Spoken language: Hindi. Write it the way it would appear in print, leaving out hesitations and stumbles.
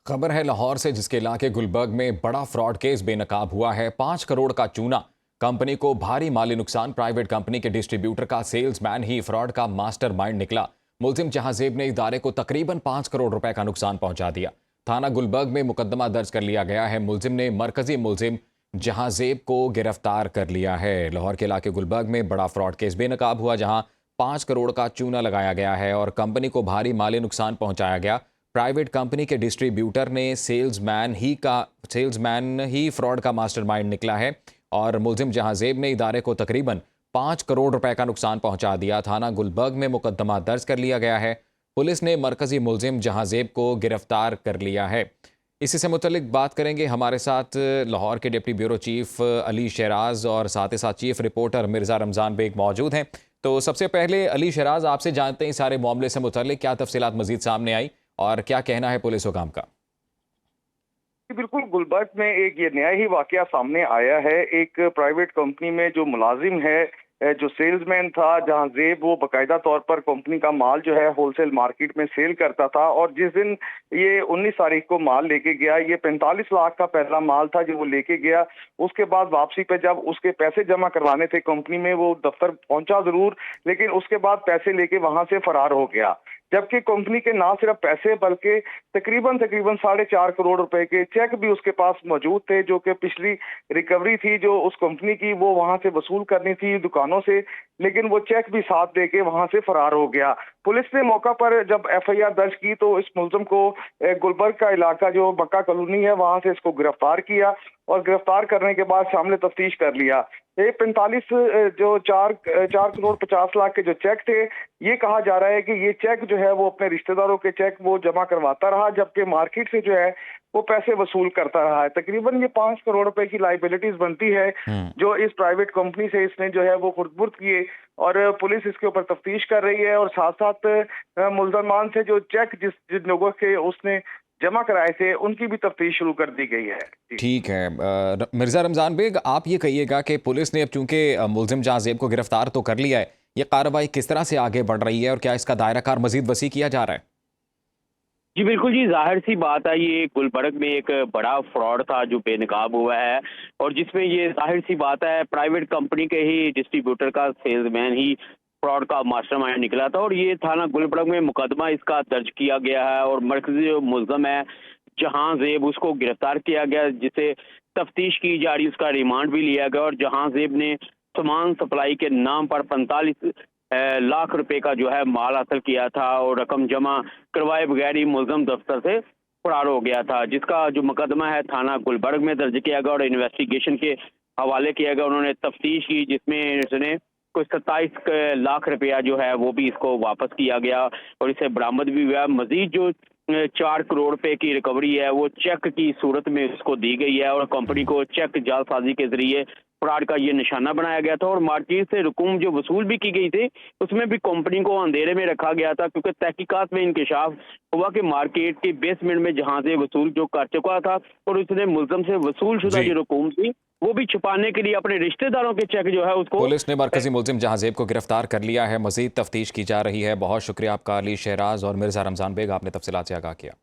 खबर है लाहौर से, जिसके इलाके गुलबर्ग में बड़ा फ्रॉड केस बेनकाब हुआ है। 5 करोड़ का चूना, कंपनी को भारी माली नुकसान। प्राइवेट कंपनी के डिस्ट्रीब्यूटर का सेल्समैन ही फ्रॉड का मास्टरमाइंड निकला। मुलजिम जहांजेब ने इदारे को तकरीबन 5 करोड़ रुपए का नुकसान पहुंचा दिया। थाना गुलबर्ग में मुकदमा दर्ज कर लिया गया है। मुलजिम ने मरकजी मुलजिम जहांजेब को गिरफ्तार कर लिया है। लाहौर के इलाके गुलबर्ग में बड़ा फ्रॉड केस बेनकाब हुआ, जहां 5 करोड़ का चूना लगाया गया है और कंपनी को भारी माली नुकसान पहुंचाया गया। प्राइवेट कंपनी के डिस्ट्रीब्यूटर ने सेल्समैन ही फ्रॉड का मास्टरमाइंड निकला है और मुलजिम जहांजेब ने इदारे को तकरीबन 5 करोड़ रुपए का नुकसान पहुंचा दिया। थाना गुलबर्ग में मुकदमा दर्ज कर लिया गया है। पुलिस ने मरकजी मुलजिम जहांजेब को गिरफ्तार कर लिया है। इसी से मुतल्लिक बात करेंगे। हमारे साथ लाहौर के deputy bureau chief Ali Shahraz और साथ ही साथ चीफ रिपोर्टर मिर्ज़ा रमज़ान बेग मौजूद हैं। तो सबसे पहले अली शहराज, आपसे जानते हैं इस सारे मामले से मुतल्लिक क्या तफसीलात मजीद सामने आई और क्या कहना है पुलिस हुकाम का? बिल्कुल, गुलबर्ग में एक ये नया ही वाकया सामने आया है। एक प्राइवेट कंपनी में जो मुलाजिम है, जो सेल्समैन था जहांजेब, वो बाकायदा तौर पर कंपनी का माल जो है होलसेल मार्केट में सेल करता था। और जिस दिन ये 19 तारीख को माल लेके गया, ये 45 लाख का पहला माल था जो वो लेके गया। उसके बाद वापसी पे जब उसके पैसे जमा करवाने थे कंपनी में, वो दफ्तर पहुंचा जरूर, लेकिन उसके बाद पैसे लेके वहां से फरार हो गया। जबकि कंपनी के ना सिर्फ पैसे बल्कि तकरीबन 4.5 करोड़ रुपए के चेक भी उसके पास मौजूद थे, जो कि पिछली रिकवरी थी जो उस कंपनी की, वो वहां से वसूल करनी थी दुकानों से, लेकिन वो चेक भी साथ देके वहां से फरार हो गया। पुलिस ने मौका पर जब एफआईआर दर्ज की तो इस मुलजिम को गुलबर्ग का इलाका जो मक्का कॉलोनी है वहां से इसको गिरफ्तार किया और गिरफ्तार करने के बाद शामिल तफ्तीश कर लिया। ये 45 जो 4 करोड़ 50 लाख के जो चेक थे, ये कहा जा रहा है कि ये चेक जो है वो अपने रिश्तेदारों के चेक वो जमा करवाता रहा, जबकि मार्केट से जो है वो पैसे वसूल करता रहा है। तकरीबन ये 5 करोड़ रुपए की लाइबिलिटीज बनती है जो इस प्राइवेट कंपनी से इसने जो है वो खुर्द-बुर्द किए। और पुलिस इसके ऊपर तफ्तीश कर रही है और साथ साथ मुल्जमान से जो चेक जिन लोगों के उसने जमा कराए थे उनकी भी तफ्तीश शुरू कर दी गई है। ठीक है। मिर्ज़ा रमज़ान बेग, आप ये कहिएगा कि पुलिस ने अब चूंकि मुलजिम जहांजेब को गिरफ्तार तो कर लिया है, ये कार्रवाई किस तरह से आगे बढ़ रही है और क्या इसका दायरा कार मजीद वसी किया जा रहा है? जी बिल्कुल जी, ज़ाहिर सी बात है, ये गुलबर्ग में एक बड़ा फ्रॉड था जो बेनकाब हुआ है और जिसमें ये ज़ाहिर सी बात है प्राइवेट कंपनी के ही डिस्ट्रीब्यूटर का सेल्समैन ही फ्रॉड का मास्टरमाइंड निकला था। और ये थाना गुलबर्ग में मुकदमा इसका दर्ज किया गया है और मरकजी जो मुल्ज़म है जहांजेब, उसको गिरफ्तार किया गया, जिसे तफ्तीश की जा रही, उसका रिमांड भी लिया गया। और जहांजेब ने सामान सप्लाई के नाम पर 45 लाख रुपए का जो है माल हासिल किया था और रकम जमा करवाए बगैर ही मुल्ज़म दफ्तर से फरार हो गया था, जिसका जो मुकदमा है थाना गुलबर्ग में दर्ज किया गया और इन्वेस्टिगेशन के हवाले किया गया। उन्होंने तफ्तीश की जिसमें उसने कुछ 27 लाख रुपया जो है वो भी इसको वापस किया गया और इसे बरामद भी हुआ। मजीद जो 4 करोड़ रुपए की रिकवरी है वो चेक की सूरत में उसको दी गई है और कंपनी को चेक जालसाजी के जरिए फ्रॉड का ये निशाना बनाया गया था। और मार्केट से रकूम जो वसूल भी की गई थी उसमें भी कंपनी को अंधेरे में रखा गया था, क्योंकि तहकीकात में इंकशाफ हुआ कि मार्केट के बेसमेंट में जहां वसूल जो कर चुका था और उसने मुल्ज़म से वसूल शुदा जो रकूम थी वो भी छुपाने के लिए अपने रिश्तेदारों के चेक जो है उसको। पुलिस ने मरकजी मुलजिम जहांजेब को गिरफ्तार कर लिया है। मजीद तफ्तीश की जा रही है। बहुत शुक्रिया आपका अली शहराज और मिर्ज़ा रमज़ान बेग, आपने तफसीलात से आगाह किया।